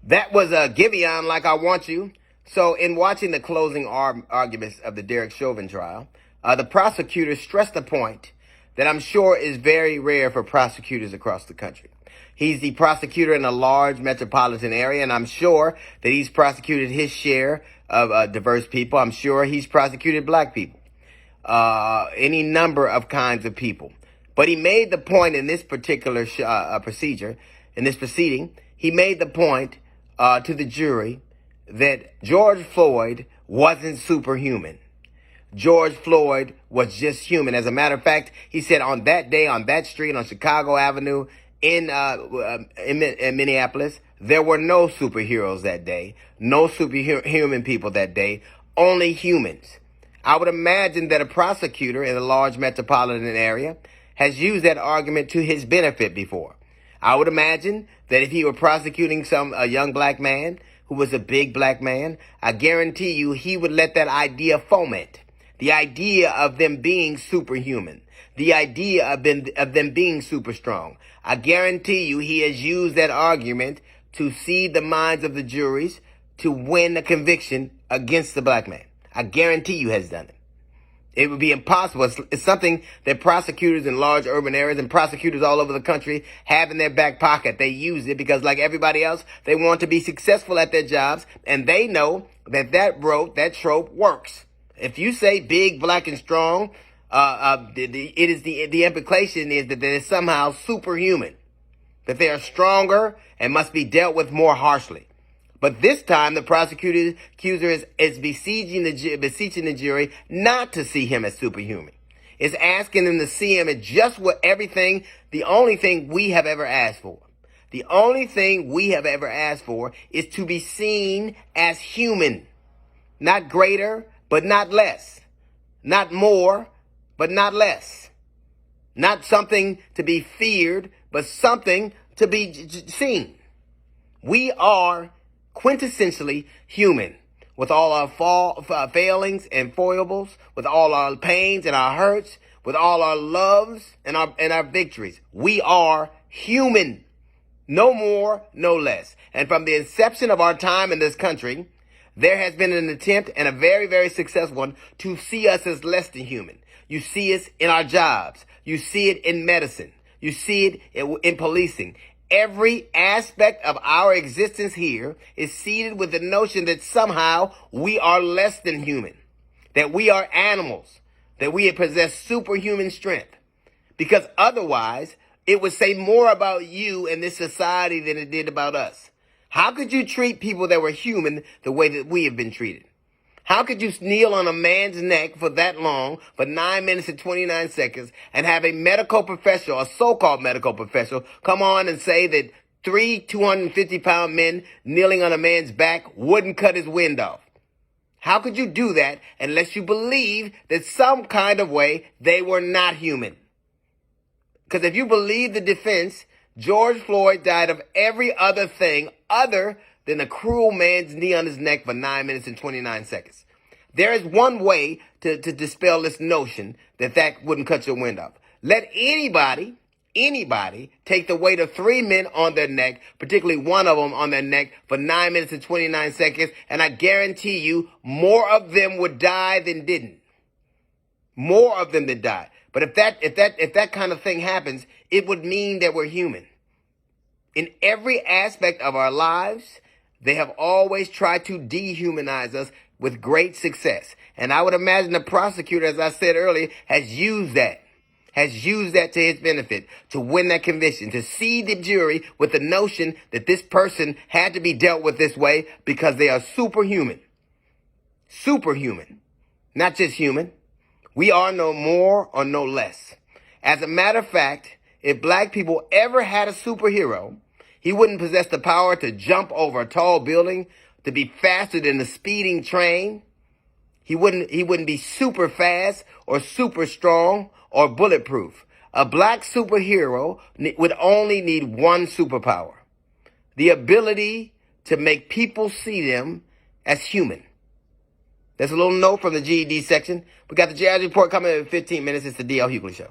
That was a Giveon like I want you. So in watching the closing arguments of the Derek Chauvin trial, the prosecutor stressed the point that I'm sure is very rare for prosecutors across the country. He's the prosecutor in a large metropolitan area, and I'm sure that he's prosecuted his share of diverse people. I'm sure he's prosecuted black people, any number of kinds of people. But he made the point in this particular in this proceeding, he made the point to the jury that George Floyd wasn't superhuman. George Floyd was just human. As a matter of fact, he said on that day, on that street, on Chicago Avenue in Minneapolis, there were no superheroes that day, no superhuman people that day, only humans. I would imagine that a prosecutor in a large metropolitan area has used that argument to his benefit before. I would imagine that if he were prosecuting a young black man who was a big black man, I guarantee you he would let that idea foment. The idea of them being superhuman. The idea of them being super strong. I guarantee you he has used that argument to seed the minds of the juries to win a conviction against the black man. I guarantee you has done it. It would be impossible. It's something that prosecutors in large urban areas and prosecutors all over the country have in their back pocket. They use it because, like everybody else, they want to be successful at their jobs, and they know that trope works. If you say big, black, and strong, the implication is that they're somehow superhuman, that they are stronger and must be dealt with more harshly. But this time, the accuser is beseeching the jury not to see him as superhuman. Is asking them to see him as just the only thing we have ever asked for. The only thing we have ever asked for is to be seen as human. Not greater, but not less. Not more, but not less. Not something to be feared, but something to be seen. We are quintessentially human, with all our failings and foibles, with all our pains and our hurts, with all our loves and our victories. We are human. No more, no less. And from the inception of our time in this country, there has been an attempt, and a very, very successful one, to see us as less than human. You see us in our jobs. You see it in medicine. You see it in policing. Every aspect of our existence here is seeded with the notion that somehow we are less than human, that we are animals, that we possess superhuman strength. Because otherwise, it would say more about you and this society than it did about us. How could you treat people that were human the way that we have been treated? How could you kneel on a man's neck for that long, for 9 minutes and 29 seconds, and have a medical professional, a so-called medical professional, come on and say that 250-pound men kneeling on a man's back wouldn't cut his wind off? How could you do that unless you believe that some kind of way they were not human? Because if you believe the defense, George Floyd died of every other thing other than a cruel man's knee on his neck for 9 minutes and 29 seconds. There is one way to dispel this notion that wouldn't cut your wind off. Let anybody take the weight of 3 men on their neck, particularly one of them on their neck, for 9 minutes and 29 seconds, and I guarantee you more of them would die than didn't. More of them than died. But if that kind of thing happens, it would mean that we're human. In every aspect of our lives, they have always tried to dehumanize us with great success. And I would imagine the prosecutor, as I said earlier, has used that to his benefit, to win that conviction, to seed the jury with the notion that this person had to be dealt with this way because they are superhuman. Superhuman. Not just human. We are no more or no less. As a matter of fact, if black people ever had a superhero, he wouldn't possess the power to jump over a tall building, to be faster than a speeding train. He wouldn't be super fast or super strong or bulletproof. A black superhero would only need one superpower: the ability to make people see them as human. That's a little note from the GED section. We got the Jazz Report coming in 15 minutes. It's the D.L. Hughley Show.